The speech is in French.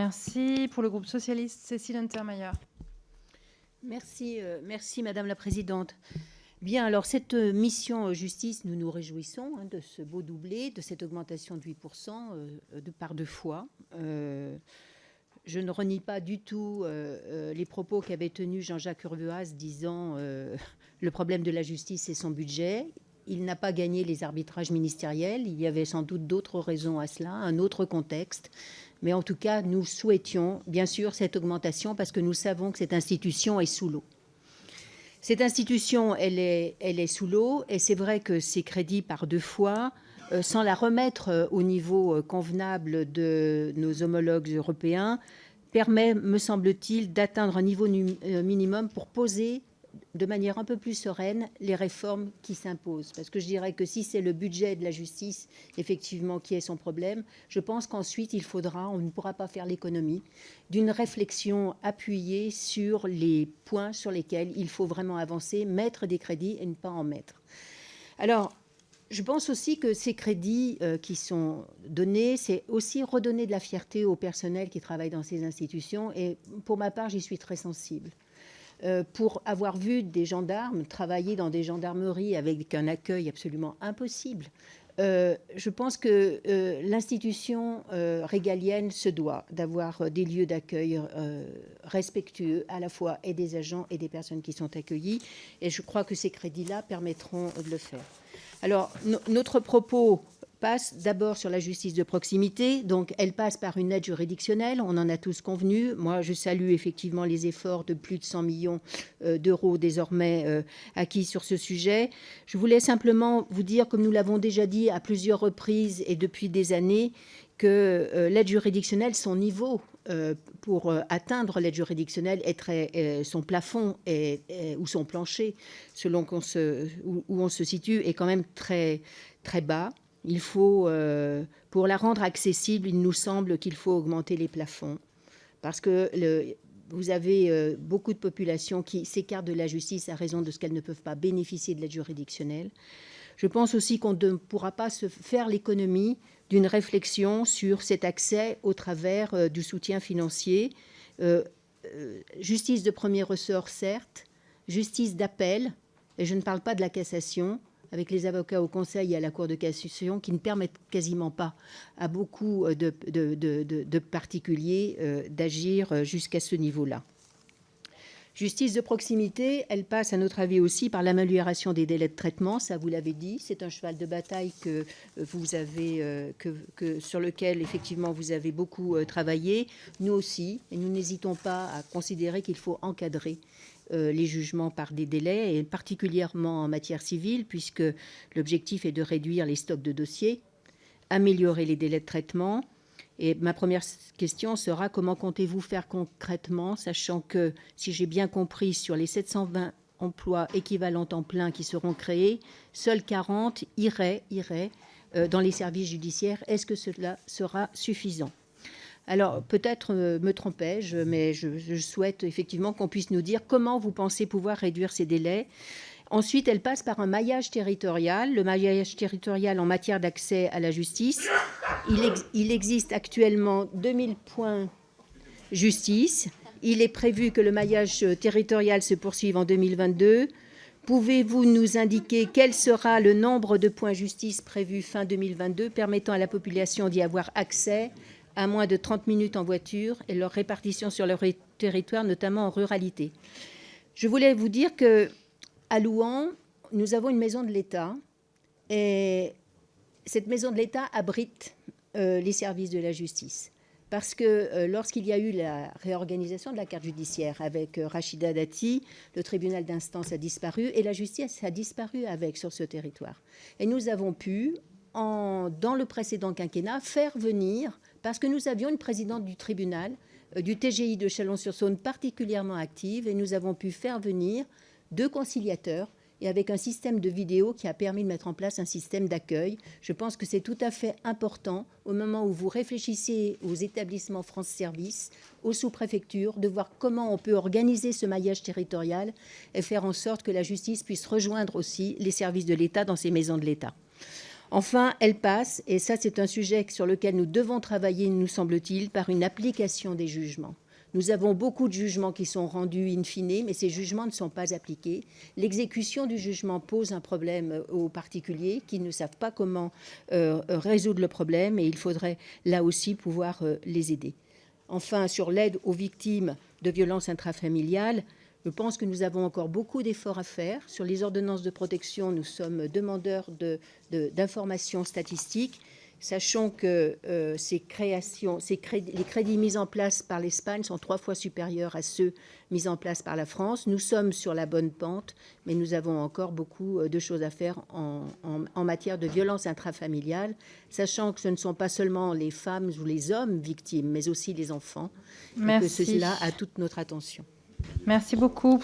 Merci. Pour le groupe socialiste, Cécile Untermaier. Merci, Madame la Présidente. Bien, alors cette mission justice, nous nous réjouissons de ce beau doublé, de cette augmentation de 8% par 2 fois. Je ne renie pas du tout les propos qu'avait tenus Jean-Jacques Urvoas disant le problème de la justice, c'est son budget. Il n'a pas gagné les arbitrages ministériels. Il y avait sans doute d'autres raisons à cela, un autre contexte. Mais en tout cas, nous souhaitions bien sûr cette augmentation parce que nous savons que cette institution est sous l'eau. Cette institution, elle est sous l'eau et c'est vrai que ces crédits par 2 fois, sans la remettre au niveau convenable de nos homologues européens, permet, me semble-t-il, d'atteindre un niveau minimum pour poser de manière un peu plus sereine les réformes qui s'imposent. Parce que je dirais que si c'est le budget de la justice, effectivement, qui est son problème, je pense qu'ensuite, on ne pourra pas faire l'économie d'une réflexion appuyée sur les points sur lesquels il faut vraiment avancer, mettre des crédits et ne pas en mettre. Alors, je pense aussi que ces crédits qui sont donnés, c'est aussi redonner de la fierté au personnel qui travaille dans ces institutions. Et pour ma part, j'y suis très sensible. Pour avoir vu des gendarmes travailler dans des gendarmeries avec un accueil absolument impossible, je pense que l'institution régalienne se doit d'avoir des lieux d'accueil respectueux à la fois et des agents et des personnes qui sont accueillies. Et je crois que ces crédits-là permettront de le faire. Alors, notre propos passe d'abord sur la justice de proximité. Donc, elle passe par une aide juridictionnelle. On en a tous convenu. Moi, je salue effectivement les efforts de plus de 100 millions d'euros désormais acquis sur ce sujet. Je voulais simplement vous dire, comme nous l'avons déjà dit à plusieurs reprises et depuis des années, que l'aide juridictionnelle, son niveau pour atteindre l'aide juridictionnelle son plafond ou son plancher, selon où on se situe, est quand même très, très bas. Il faut, pour la rendre accessible, il nous semble qu'il faut augmenter les plafonds parce que vous avez beaucoup de populations qui s'écartent de la justice à raison de ce qu'elles ne peuvent pas bénéficier de l'aide juridictionnelle. Je pense aussi qu'on ne pourra pas se faire l'économie d'une réflexion sur cet accès au travers du soutien financier. Justice de premier ressort, certes, justice d'appel, et je ne parle pas de la cassation, avec les avocats au Conseil et à la Cour de cassation qui ne permettent quasiment pas à beaucoup de particuliers d'agir jusqu'à ce niveau-là. Justice de proximité, elle passe à notre avis aussi par l'amélioration des délais de traitement, ça vous l'avez dit, c'est un cheval de bataille que vous avez, sur lequel effectivement vous avez beaucoup travaillé, nous aussi, et nous n'hésitons pas à considérer qu'il faut encadrer les jugements par des délais, et particulièrement en matière civile, puisque l'objectif est de réduire les stocks de dossiers, améliorer les délais de traitement. Et ma première question sera comment comptez-vous faire concrètement, sachant que, si j'ai bien compris, sur les 720 emplois équivalents temps plein qui seront créés, seuls 40 iraient dans les services judiciaires. Est-ce que cela sera suffisant ? Alors, peut-être me trompais-je, mais je souhaite effectivement qu'on puisse nous dire comment vous pensez pouvoir réduire ces délais. Ensuite, elle passe par un maillage territorial. Le maillage territorial en matière d'accès à la justice. Il existe actuellement 2000 points justice. Il est prévu que le maillage territorial se poursuive en 2022. Pouvez-vous nous indiquer quel sera le nombre de points justice prévus fin 2022 permettant à la population d'y avoir accès à moins de 30 minutes en voiture et leur répartition sur leur territoire, notamment en ruralité. Je voulais vous dire qu'à Louhans, nous avons une maison de l'État et cette maison de l'État abrite les services de la justice. Parce que lorsqu'il y a eu la réorganisation de la carte judiciaire avec Rachida Dati, le tribunal d'instance a disparu et la justice a disparu sur ce territoire. Et nous avons pu, dans le précédent quinquennat, faire venir, parce que nous avions une présidente du tribunal, du TGI de Chalon-sur-Saône particulièrement active, et nous avons pu faire venir 2 conciliateurs et avec un système de vidéo qui a permis de mettre en place un système d'accueil. Je pense que c'est tout à fait important, au moment où vous réfléchissez aux établissements France Service, aux sous-préfectures, de voir comment on peut organiser ce maillage territorial et faire en sorte que la justice puisse rejoindre aussi les services de l'État dans ces maisons de l'État. Enfin, elle passe, et ça c'est un sujet sur lequel nous devons travailler, nous semble-t-il, par une application des jugements. Nous avons beaucoup de jugements qui sont rendus in fine, mais ces jugements ne sont pas appliqués. L'exécution du jugement pose un problème aux particuliers qui ne savent pas comment résoudre le problème, et il faudrait là aussi pouvoir les aider. Enfin, sur l'aide aux victimes de violences intrafamiliales, je pense que nous avons encore beaucoup d'efforts à faire. Sur les ordonnances de protection, nous sommes demandeurs d'informations statistiques. Sachons que les crédits mis en place par l'Espagne sont 3 fois supérieurs à ceux mis en place par la France. Nous sommes sur la bonne pente, mais nous avons encore beaucoup de choses à faire en matière de violence intrafamiliale, sachant que ce ne sont pas seulement les femmes ou les hommes victimes, mais aussi les enfants. Merci. Et que cela a toute notre attention. Merci beaucoup.